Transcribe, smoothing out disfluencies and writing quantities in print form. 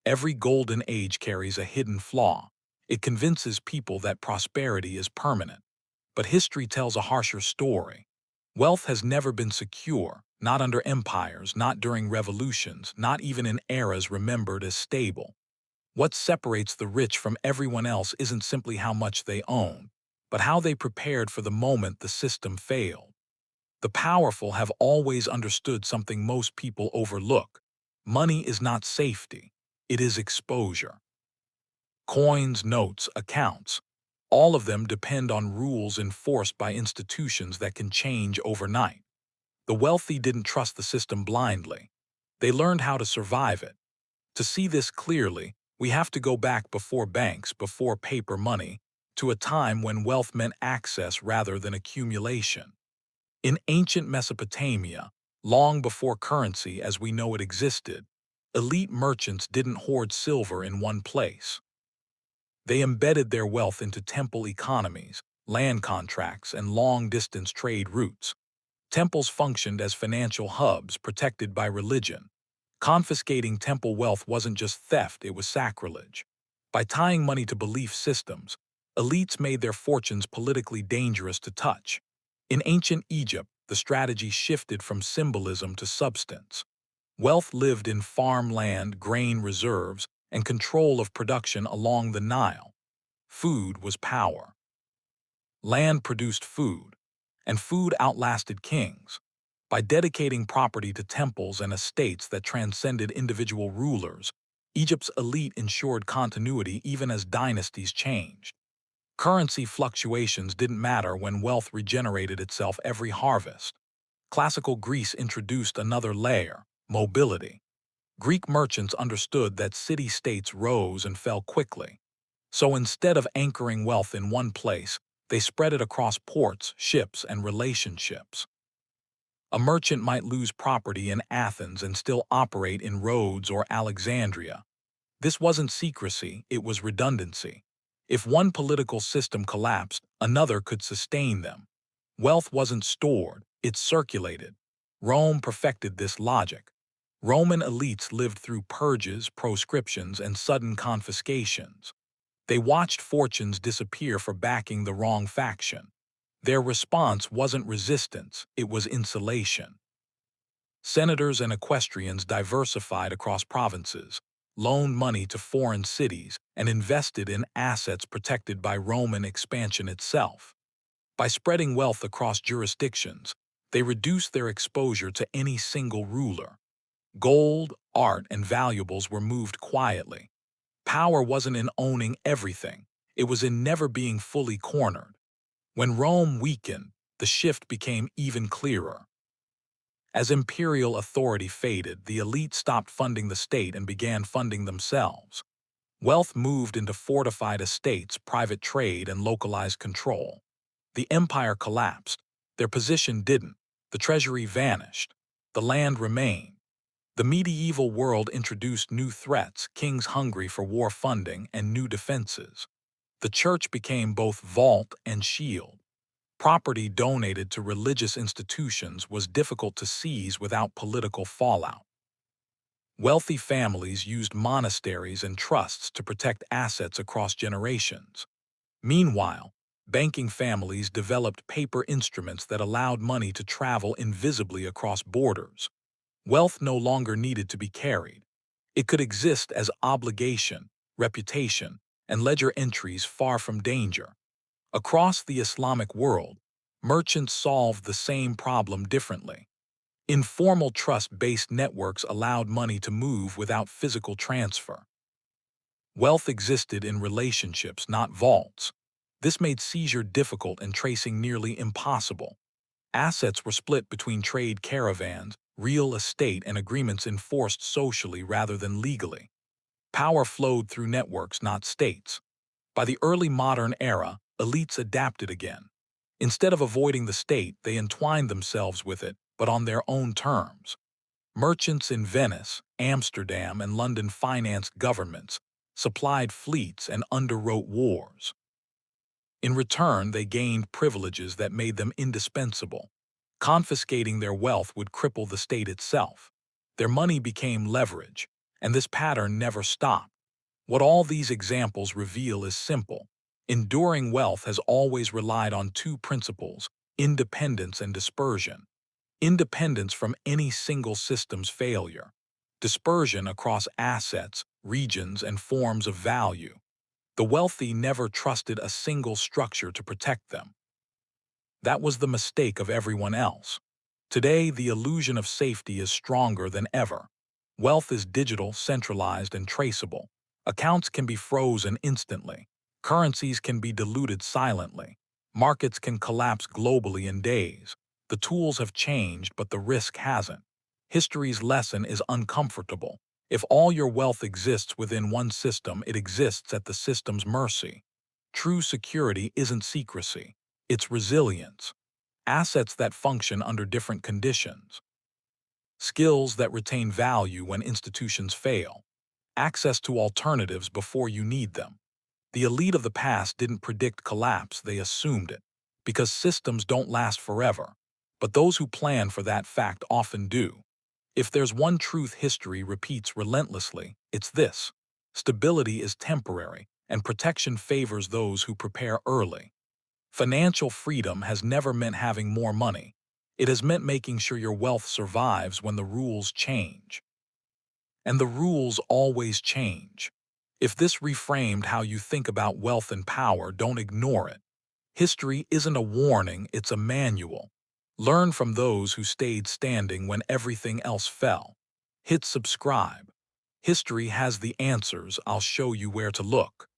Every golden age carries a hidden flaw. It convinces people that prosperity is permanent. But history tells a harsher story. Wealth has never been secure, not under empires, not during revolutions, not even in eras remembered as stable. What separates the rich from everyone else isn't simply how much they own, but how they prepared for the moment the system failed. The powerful have always understood something most people overlook. Money is not safety, it is exposure. Coins, notes, accounts, all of them depend on rules enforced by institutions that can change overnight. The wealthy didn't trust the system blindly. They learned how to survive it. To see this clearly, we have to go back before banks, before paper money, to a time when wealth meant access rather than accumulation. In ancient Mesopotamia, long before currency as we know it existed, elite merchants didn't hoard silver in one place. They embedded their wealth into temple economies, land contracts, and long-distance trade routes. Temples functioned as financial hubs protected by religion. Confiscating temple wealth wasn't just theft, it was sacrilege. By tying money to belief systems, elites made their fortunes politically dangerous to touch. In ancient Egypt, the strategy shifted from symbolism to substance. Wealth lived in farmland, grain reserves, and control of production along the Nile. Food was power. Land produced food, and food outlasted kings. By dedicating property to temples and estates that transcended individual rulers, Egypt's elite ensured continuity even as dynasties changed. Currency fluctuations didn't matter when wealth regenerated itself every harvest. Classical Greece introduced another layer, mobility. Greek merchants understood that city-states rose and fell quickly. So instead of anchoring wealth in one place, they spread it across ports, ships, and relationships. A merchant might lose property in Athens and still operate in Rhodes or Alexandria. This wasn't secrecy, it was redundancy. If one political system collapsed, another could sustain them. Wealth wasn't stored, it circulated. Rome perfected this logic. Roman elites lived through purges, proscriptions, and sudden confiscations. They watched fortunes disappear for backing the wrong faction. Their response wasn't resistance, it was insulation. Senators and equestrians diversified across provinces, loaned money to foreign cities, and invested in assets protected by Roman expansion itself. By spreading wealth across jurisdictions, they reduced their exposure to any single ruler. Gold, art, and valuables were moved quietly. Power wasn't in owning everything, it was in never being fully cornered. When Rome weakened, the shift became even clearer. As imperial authority faded, the elite stopped funding the state and began funding themselves. Wealth moved into fortified estates, private trade, and localized control. The empire collapsed. Their position didn't. The treasury vanished. The land remained. The medieval world introduced new threats, kings hungry for war funding, and new defenses. The church became both vault and shield. Property donated to religious institutions was difficult to seize without political fallout. Wealthy families used monasteries and trusts to protect assets across generations. Meanwhile, banking families developed paper instruments that allowed money to travel invisibly across borders. Wealth no longer needed to be carried. It could exist as obligation, reputation, and ledger entries far from danger. Across the Islamic world, merchants solved the same problem differently. Informal trust-based networks allowed money to move without physical transfer. Wealth existed in relationships, not vaults. This made seizure difficult and tracing nearly impossible. Assets were split between trade caravans, real estate, and agreements enforced socially rather than legally. Power flowed through networks, not states. By the early modern era, elites adapted again. Instead of avoiding the state, they entwined themselves with it, but on their own terms. Merchants in Venice, Amsterdam, and London financed governments, supplied fleets, and underwrote wars. In return, they gained privileges that made them indispensable. Confiscating their wealth would cripple the state itself. Their money became leverage, And this pattern never stopped. What all these examples reveal is simple. Enduring wealth has always relied on two principles: independence and dispersion. Independence from any single system's failure. Dispersion across assets, regions, and forms of value. The wealthy never trusted a single structure to protect them. That was the mistake of everyone else. Today, the illusion of safety is stronger than ever. Wealth is digital, centralized, and traceable. Accounts can be frozen instantly. Currencies can be diluted silently. Markets can collapse globally in days. The tools have changed, but the risk hasn't. History's lesson is uncomfortable. If all your wealth exists within one system, it exists at the system's mercy. True security isn't secrecy. It's resilience. Assets that function under different conditions. Skills that retain value when institutions fail. Access to alternatives before you need them. The elite of the past didn't predict collapse, they assumed it. Because systems don't last forever. But those who plan for that fact often do. If there's one truth history repeats relentlessly, it's this: stability is temporary, and protection favors those who prepare early. Financial freedom has never meant having more money. It has meant making sure your wealth survives when the rules change. And the rules always change. If this reframed how you think about wealth and power, don't ignore it. History isn't a warning, it's a manual. Learn from those who stayed standing when everything else fell. Hit subscribe. History has the answers, I'll show you where to look.